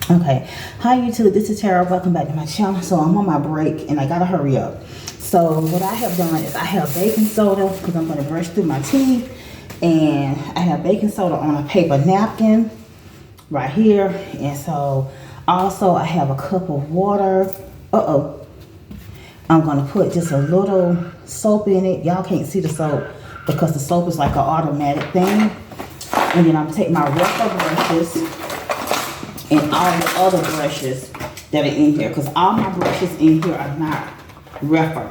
Okay, hi YouTube, this is Tara. Welcome back to my channel. So I'm on my break and I gotta hurry up. So what I have done is I have baking soda because I'm gonna brush through my teeth, and I have baking soda on a paper napkin right here. And so also I have a cup of water. I'm gonna put just a little soap in it. Y'all can't see the soap because the soap is like an automatic thing. And then I'm gonna take my rubber brushes and all the other brushes that are in here, because all my brushes in here are not rougher.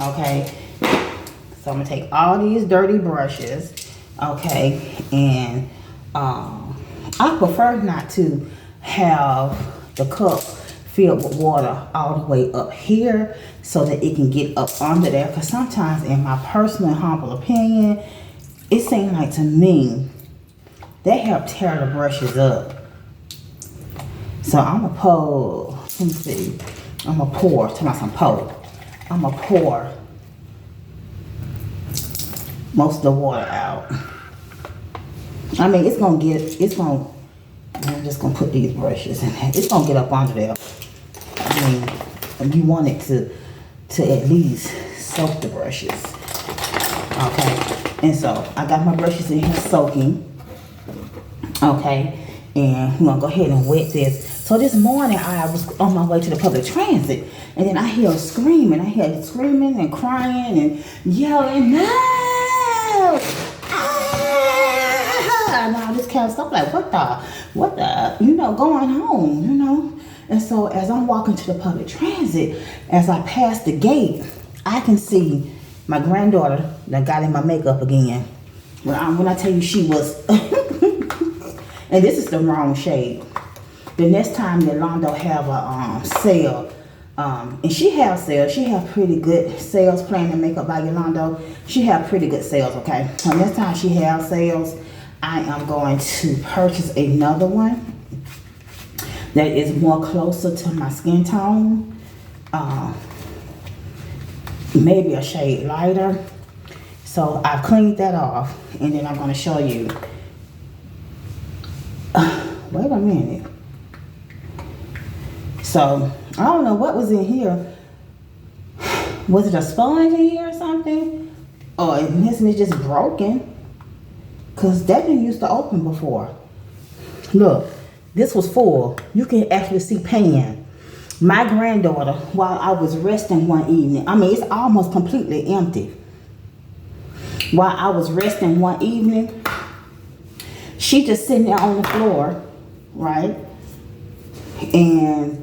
Okay, so I'm gonna take all these dirty brushes, okay, and I prefer not to have the cup filled with water all the way up here so that it can get up under there, because sometimes, in my personal humble opinion, it seems like to me they help tear the brushes up. So I'm gonna pour, let me see, I'm gonna pour, tell me some pour. I'm gonna pour most of the water out. I mean, I'm just gonna put these brushes in there. It's gonna get up under there. I mean, you want it to at least soak the brushes. Okay, and so I got my brushes in here soaking. Okay, and I'm gonna go ahead and wet this. So this morning I was on my way to the public transit, and then I hear screaming. I hear screaming and crying and yelling, no! Ah! And all this kind of stuff. Like, what the, going home, And so as I'm walking to the public transit, as I pass the gate, I can see my granddaughter that got in my makeup again. When I tell you she was, and this is the wrong shade. The next time Yolanda have a sale, and she have sales, she have pretty good sales, Plan and Makeup by Yolanda. She have pretty good sales, okay? So next time she have sales, I am going to purchase another one that is more closer to my skin tone. Maybe a shade lighter. So I've cleaned that off, and then I'm going to show you. Wait a minute. So I don't know what was in here. Was it a sponge in here or something? Or isn't it just broken? Because that didn't used to open before. Look, this was full. You can actually see pan. My granddaughter, while I was resting one evening, I mean, it's almost completely empty. While I was resting one evening, she just sitting there on the floor, right? And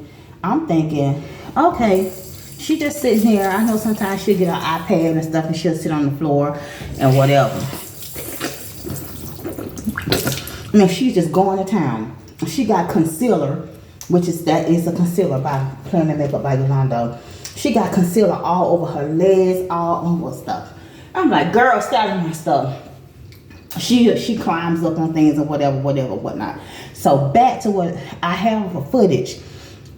I'm thinking, okay, she just sitting here. I know sometimes she'll get her iPad and stuff and she'll sit on the floor and whatever. I mean, she's just going to town. She got concealer, which is a concealer by Plan and Makeup by Yolanda. She got concealer all over her legs, all over stuff. I'm like, girl, stop my stuff. She climbs up on things or whatever, whatnot. So back to what I have for footage.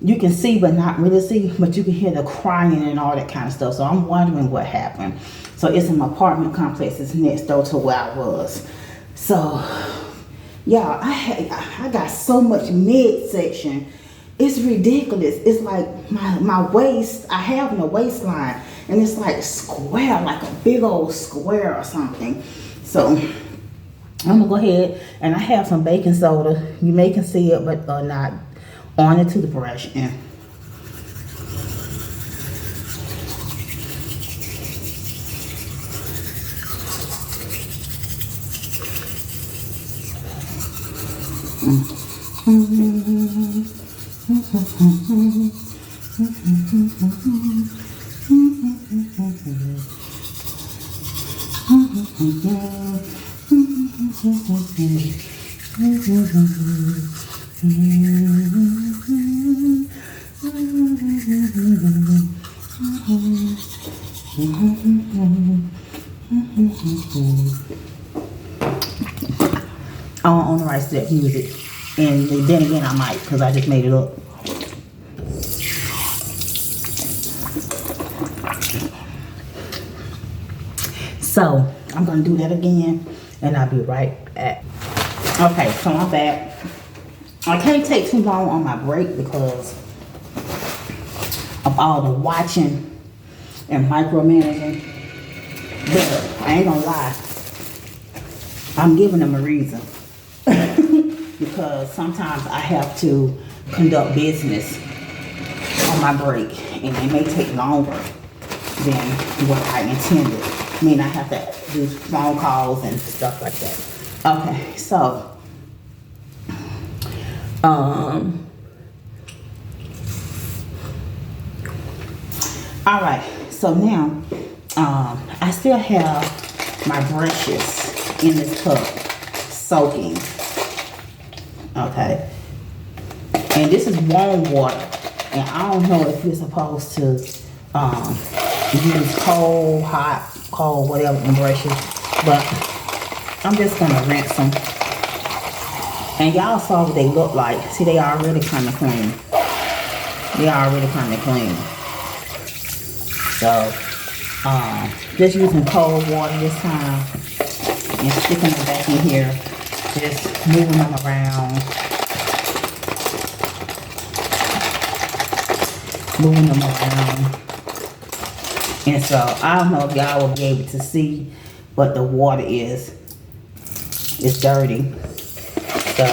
You can see but not really see, but you can hear the crying and all that kind of stuff. So I'm wondering what happened. So it's an apartment complex. It's next door to where I was. So yeah, I got so much midsection. It's ridiculous. It's like my waist, I have no waistline, and it's like square, like a big old square or something. So I'm gonna go ahead, and I have some baking soda. You may can see it, but not on it to the brush. And I don't own the rights to that music. And then again, I might, because I just made it up. So I'm going to do that again, and I'll be right back. Okay, so I'm back. I can't take too long on my break because of all the watching and micromanaging. But I ain't gonna lie, I'm giving them a reason. Because sometimes I have to conduct business on my break and it may take longer than what I intended. I mean, I have to do phone calls and stuff like that. Okay, so all right, so now I still have my brushes in this cup soaking. Okay, and this is warm water, and I don't know if you're supposed to use cold, hot, cold, whatever in brushes, but I'm just gonna rinse them. And y'all saw what they look like. See, they already kind of clean. They already kind of clean. So, just using cold water this time and sticking them back in here. Just moving them around. Moving them around. And so, I don't know if y'all will be able to see, but the water is dirty. So,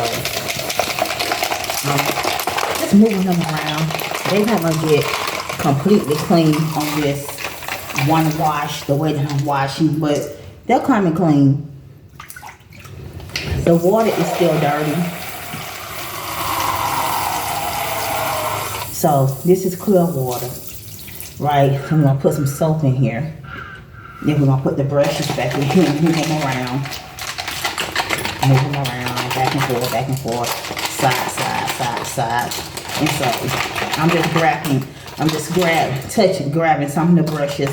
just moving them around. They're not going to get completely clean on this one wash, the way that I'm washing, but they're kind of clean. The water is still dirty. So this is clear water, right? I'm gonna put some soap in here. Then we're gonna put the brushes back in here and move them around. Move them around, back and forth, side, side, side, side. And so I'm just grabbing some of the brushes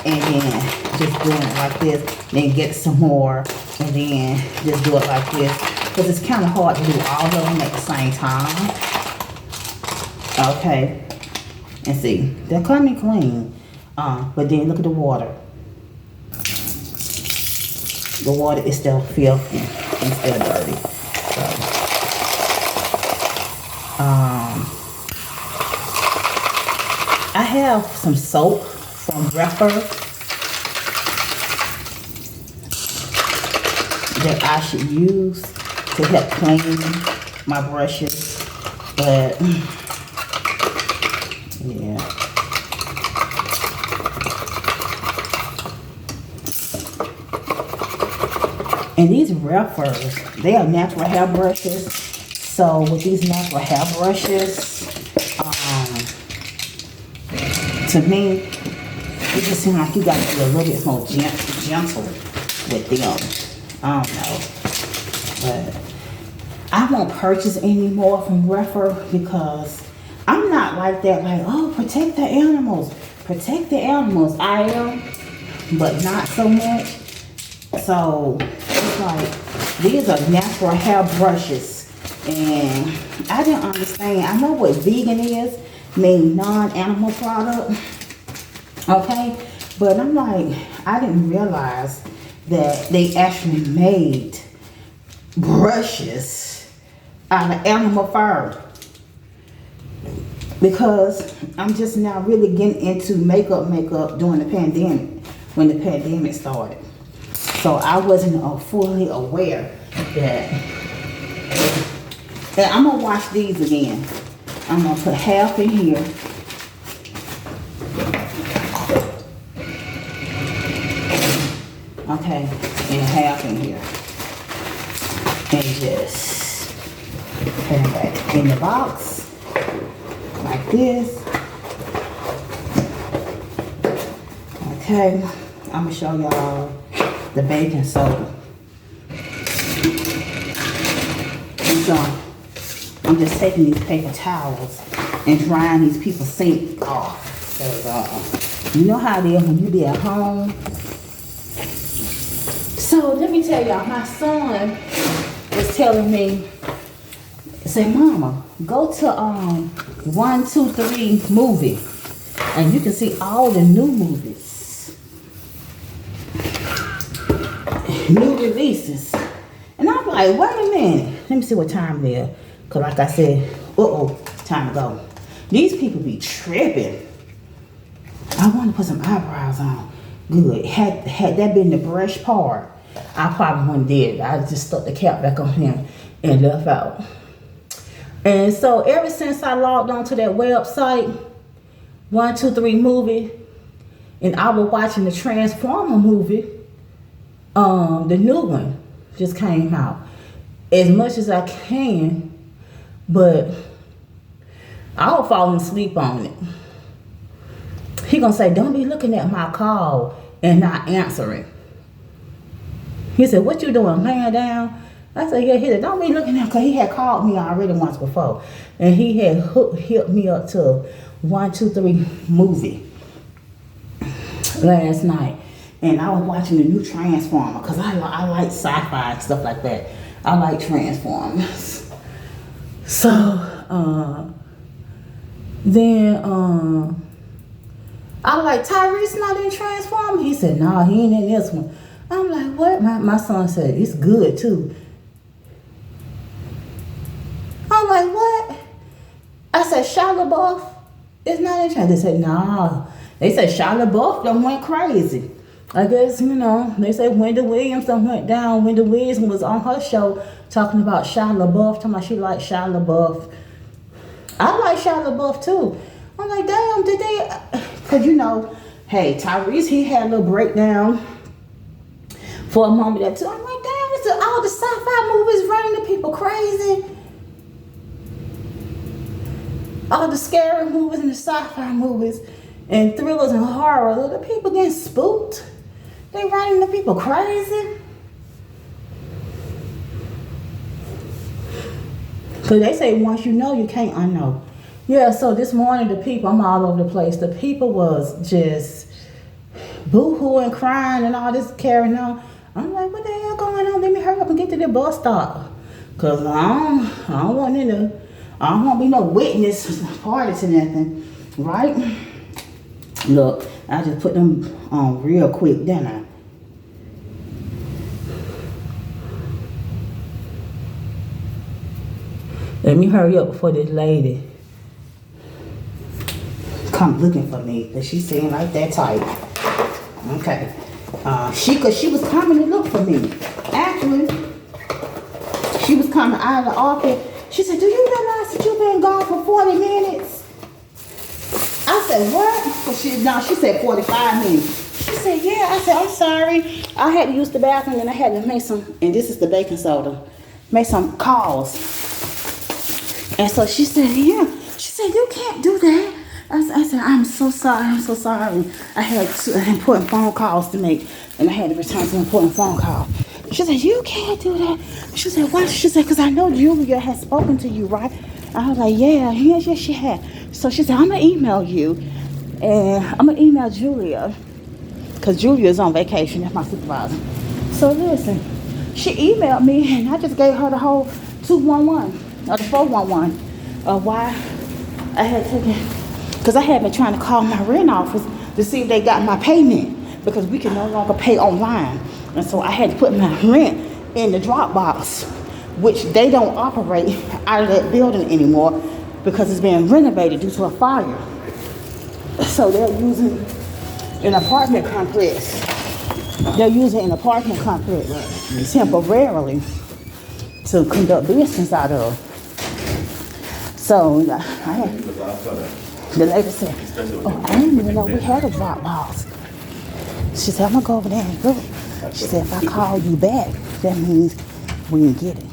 and then just doing it like this. Then get some more and then just do it like this. Because it's kind of hard to do all of them at the same time. Okay. And see, they're coming clean. But then look at the water. The water is still filthy and still dirty. So, I have some soap from Rephr that I should use to help clean my brushes, but yeah. And these Rephrs, they are natural hair brushes. So with these natural hair brushes, to me, it just seems like you got to be a little bit more gentle with them. I don't know, but I won't purchase any more from Rephr because I'm not like that. Like, oh, protect the animals, protect the animals. I am, but not so much. So it's like these are natural hair brushes, and I didn't understand. I know what vegan is, mean non-animal product. Okay, but I'm like, I didn't realize that they actually made brushes out of animal fur. Because I'm just now really getting into makeup during the pandemic, when the pandemic started. So I wasn't fully aware that. And I'm gonna wash these again. I'm gonna put half in here. Okay, and half in here. And just put it back in the box like this. Okay, I'm gonna show y'all the baking soda. And so I'm just taking these paper towels and drying these people's sink off. Because you know how it is when you be at home. So let me tell y'all, my son was telling me, say, Mama, go to 1-2-3 movie, and you can see all the new movies, new releases. And I'm like, wait a minute, let me see what time it is. Cause like I said, time to go. These people be tripping. I want to put some eyebrows on. Good. Had that been the brush part, I probably wouldn't did it. I just stuck the cap back on him and left out. And so ever since I logged on to that website, 123 movie, and I was watching the Transformer movie, the new one just came out. As much as I can, but I was falling asleep on it. He gonna say, don't be looking at my call and not answering. He said, what you doing, laying down? I said, yeah. He said, don't be looking at, because he had called me already once before. And he had hooked me up to 123 movie last night. And I was watching the new Transformer, because I like sci-fi and stuff like that. I like Transformers. So, then, I was like, Tyrese not in Transformers? He said, no, he ain't in this one. I'm like, what? My son said, it's good too. I'm like, what? I said, Shia LaBeouf is not in Transformers. They said, no. They said Shia LaBeouf done went crazy. I guess, they say Wendy Williams done went down. Wendy Williams was on her show talking about Shia LaBeouf, talking about she liked Shia LaBeouf. I like Shia LaBeouf too. I'm like, damn, did they? Because, hey, Tyrese, he had a little breakdown for a moment there too. I'm like, damn, it's all the sci-fi movies running the people crazy. All the scary movies and the sci-fi movies and thrillers and horror, the people getting spooked. They running the people crazy. So they say once you know, you can't unknow. Yeah, so this morning the people, I'm all over the place. The people was just boo-hooing, crying and all this carrying on. I'm like, what the hell going on? Let me hurry up and get to the bus stop. Cause I don't want to be no witness party to nothing, right? Look, I just put them on real quick, didn't I? Let me hurry up before this lady come looking for me, because she seemed like that type. Okay. Cause she was coming to look for me. Actually, she was coming out of the office. She said, do you realize that you've been gone for 40 minutes? I said, what? She said 45 minutes. She said, yeah. I said, I'm sorry. I had to use the bathroom and I had to make some, and this is the baking soda, make some calls. And so she said, yeah. She said, you can't do that. I said, I'm so sorry. I had two important phone calls to make, and I had to return some important phone call. She said, you can't do that. She said, why? She said, because I know Julia has spoken to you, right? I was like, yes, she had. So she said, I'm going to email you, and I'm going to email Julia, because Julia is on vacation. That's my supervisor. So listen, she emailed me, and I just gave her the whole 211, or the 411, of why I had taken, because I had been trying to call my rent office to see if they got my payment, because we can no longer pay online. And so I had to put my rent in the Dropbox, which they don't operate out of that building anymore because it's being renovated due to a fire. So they're using an apartment complex. Temporarily to conduct business out of. So the lady said, oh, I didn't even know we had a Dropbox. She said, I'm going to go over there and look. She said, if I call you back, that means we can get it.